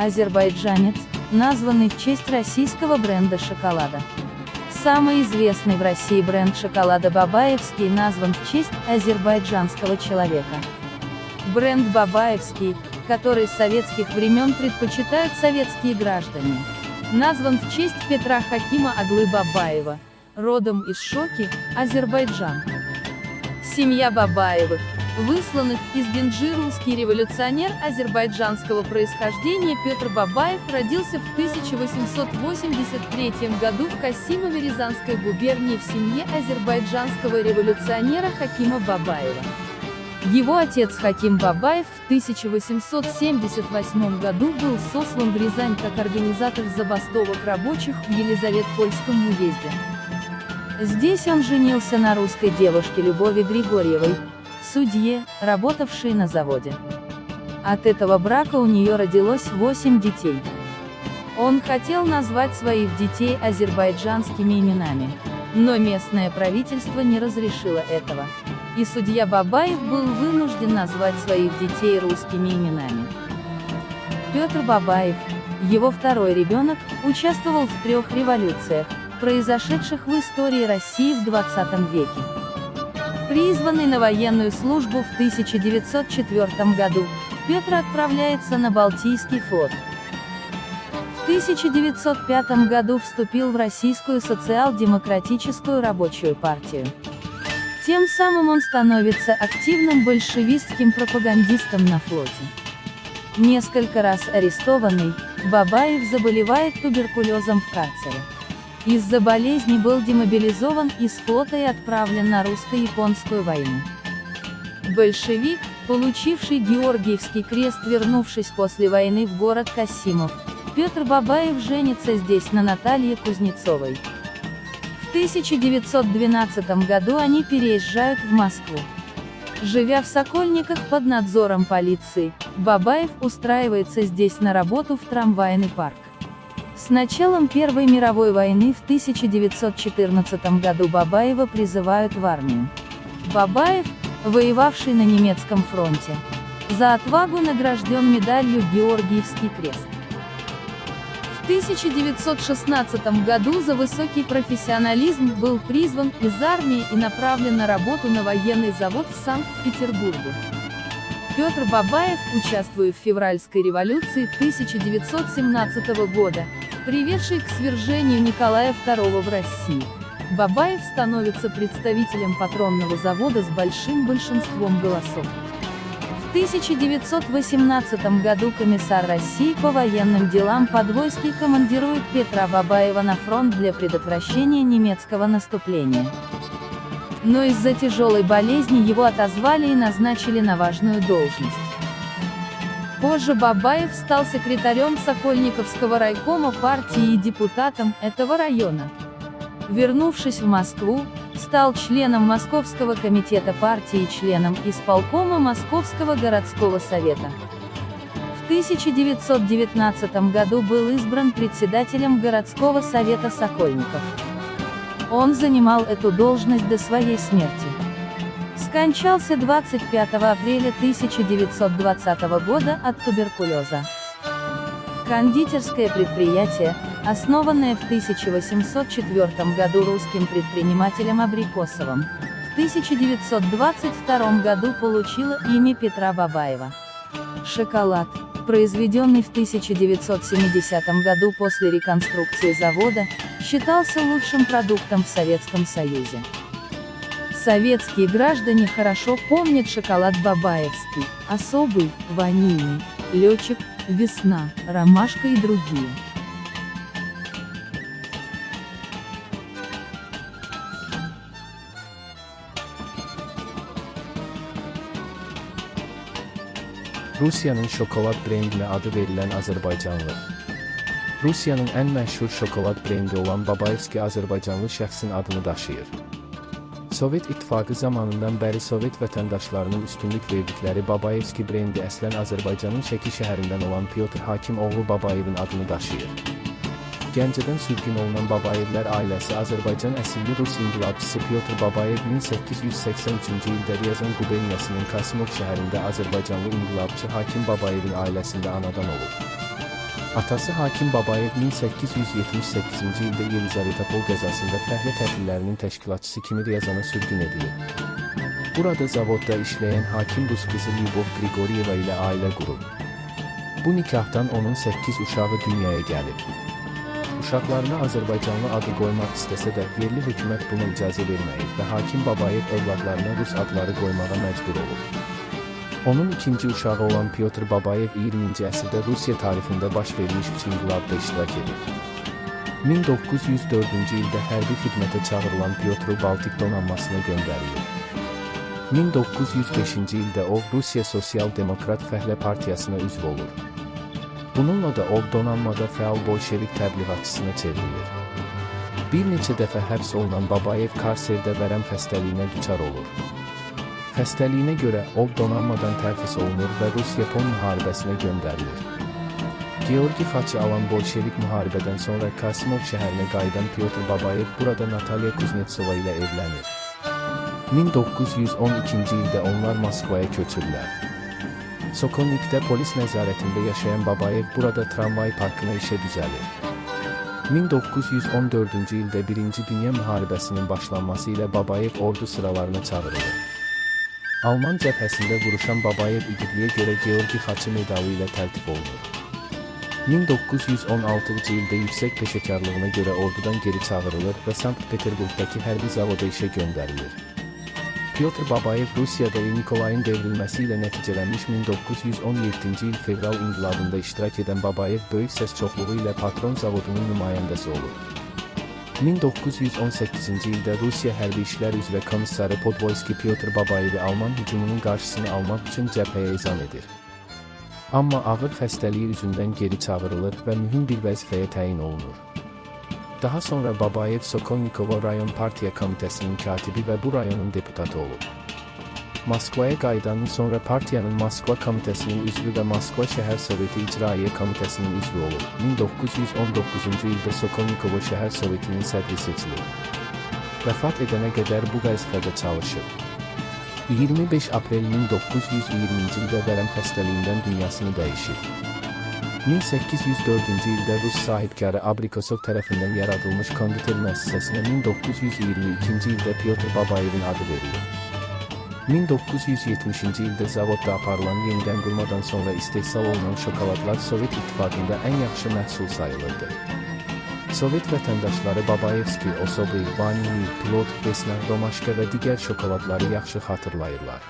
азербайджанец, названный в честь российского бренда шоколада. Самый известный в России бренд шоколада Бабаевский назван в честь азербайджанского человека. Бренд Бабаевский, который с советских времен предпочитают советские граждане, назван в честь Петра Хакима Аглы Бабаева, родом из Шоки, Азербайджан. Семья Бабаевых, высланных из Генджи, русский революционер азербайджанского происхождения Петр Бабаев родился в 1883 году в Касимове Рязанской губернии в семье азербайджанского революционера Хакима Бабаева. Его отец Хаким Бабаев в 1878 году был сослан в Рязань как организатор забастовок рабочих в Елизаветпольском уезде. Здесь он женился на русской девушке Любови Григорьевой, судье, работавшей на заводе. От этого брака у нее родилось 8 детей. Он хотел назвать своих детей азербайджанскими именами, но местное правительство не разрешило этого, и судья Бабаев был вынужден назвать своих детей русскими именами. Петр Бабаев, его второй ребенок, участвовал в 3 революциях, произошедших в истории России в 20 веке. Призванный на военную службу в 1904 году, Петр отправляется на Балтийский флот. В 1905 году вступил в Российскую социал-демократическую рабочую партию. Тем самым он становится активным большевистским пропагандистом на флоте. Несколько раз арестованный, Бабаев заболевает туберкулезом в карцере. Из-за болезни был демобилизован из флота и отправлен на русско-японскую войну. Большевик, получивший Георгиевский крест, вернувшись после войны в город Касимов, Петр Бабаев женится здесь на Наталье Кузнецовой. В 1912 году они переезжают в Москву. Живя в Сокольниках под надзором полиции, Бабаев устраивается здесь на работу в трамвайный парк. С началом Первой мировой войны в 1914 году Бабаева призывают в армию. Бабаев, воевавший на немецком фронте, за отвагу награжден медалью Георгиевский крест. В 1916 году за высокий профессионализм был призван из армии и направлен на работу на военный завод в Санкт-Петербурге. Петр Бабаев, участвуя в февральской революции 1917 года, приведшей к свержению Николая II в России, Бабаев становится представителем патронного завода с большим большинством голосов. В 1918 году комиссар России по военным делам Подвойский командирует Петра Бабаева на фронт для предотвращения немецкого наступления. Но из-за тяжелой болезни его отозвали и назначили на важную должность. Позже Бабаев стал секретарем Сокольниковского райкома партии и депутатом этого района. Вернувшись в Москву, стал членом Московского комитета партии и членом исполкома Московского городского совета. В 1919 году был избран председателем городского совета Сокольников. Он занимал эту должность до своей смерти. Скончался 25 апреля 1920 года от туберкулеза. Кондитерское предприятие, основанное в 1804 году русским предпринимателем Абрикосовым, в 1922 году получило имя Петра Бабаева. Шоколад, произведенный в 1970 году после реконструкции завода, считался лучшим продуктом в Советском Союзе. Советские граждане хорошо помнят шоколад Бабаевский, особый, ванильный, летчик, весна, ромашка и другие. Rusiyanın şokolad brendinə adı verilən Azərbaycanlı. Rusiyanın ən məşhur şokolad brendi olan Babayevski Azərbaycanlı şəxsin adını daşıyır. Sovet İttifaqı zamanından bəri Sovet vətəndaşlarının üstünlük verdikləri Babayevski brendi əslən Azərbaycanın Şəki şəhərindən olan Pyotr Hakim oğlu Babayevin adını daşıyır. Gəncədən sürgün olunan Babayevlər ailəsi Azərbaycan əsilli Rus inqilabçısı Pyotr Babayev 1883-cü ildə Ryazan quberniyasının Kasimov şəhərində Azərbaycanlı inqilabçı Hakim Babayevin ailəsində anadan olub. Atası Hakim Babayev 1878-ci ildə Yelizavetpol qəzasında fəhlə tətillərinin təşkilatçısı kimi Ryazana sürgün edilib. Burada zavodda işləyən Hakim Rus qızı Lyubov Grigoryeva ilə ailə qurub. Bu nikahdan onun 8 uşağı dünyaya gəlib. Uşaqlarına Azərbaycanlı adı qoymaq istəsə də yerli hökumət buna icazə verməyib və Hakim Babayev övladlarına Rus adları qoymağa məcbur olub. Onun ikinci uşağı olan Pyotr Babayev 20-ci əsrdə Rusiya tarixində baş vermiş üç inqilabda iştirak edib. 1904-cü ildə hərbi xidmətə çağırılan Pyotr Baltik donanmasına göndərilib. 1905-ci ildə o, Rusiya Sosial Demokrat Fəhlə Partiyasına üzv olur. Bununla da o, donanmada fəal bolşevik təbliğatçısına çevrilir. Bir neçə dəfə həbs olunan Babayev karserdə vərəm xəstəliyinə düçar olur. Xəstəliyinə görə o, donanmadan tərxis olunur və Rus-Yapon müharibəsinə göndərilir. Georgi xaçı alan bolşevik müharibədən sonra Kasimov şəhərinə qayıdan Pyotr Babayev burada Natalya Kuznetsova ilə evlənir. 1912-ci ildə onlar Moskvaya köçürlər. Sokolnikdə polis nəzarətində yaşayan Babayev burada tramvay parkına işə düzəlir. 1914-cü ildə Birinci Dünya müharibəsinin başlanması ilə Babayev ordu sıralarına çağırılır. Alman cəbhəsində vuruşan Babayev igidliyə görə Georgi xaçı medalı ilə təltif olunur. 1916-cı ildə yüksək peşəkarlığına görə ordudan geri çağırılır və Sankt-Peterburgdakı hərbi zavoda işə göndərilir. Pyotr Babayev Rusiyada Nikolayın devrilməsi ilə nəticələnmiş 1917-ci il fevral inqilabında iştirak edən Babayev böyük səs çoxluğu ilə patron zavodunun nümayəndəsi olur. 1918-ci ildə Rusiya Hərbi İşlər üzrə komissarı Podvolski Pyotr Babayevi Alman hücumunun qarşısını almaq üçün cəbhəyə izan edir. Amma ağır xəstəliyi üzündən geri çağırılır və mühüm bir vəzifəyə təyin olunur. Daha sonra Babayev Sokolnikovo rayon partiya komitəsinin katibi və bu rayonun deputatı olub. Moskvaya qayıdandan sonra partiyanın Moskva komitəsinin üzvü və Moskva şəhər Soveti İcraiyyə komitəsinin üzvü olub. 1919-cu ildə Sokolnikovo şəhər Sovetinin sədri seçilib. Vəfat edənə qədər bu vəzifədə çalışıb. 25 aprel 1920-ci ildə vərəm xəstəliyindən dünyasını dəyişib. 1804-cü ildə Rus sahibkarı Abrikosov tərəfindən yaradılmış konditer müəssisəsinə 1922-ci ildə Pyotr Babayevin adı verilib. 1970-ci ildə zavodda aparılan yenidən qurmadan sonra istehsal olunan şokoladlar Sovet İttifaqında ən yaxşı məhsul sayılırdı. Sovet vətəndaşları Babayevski, Osoboy, Vanilli, Pilot, Vesna, Romaşka və digər şokoladları yaxşı xatırlayırlar.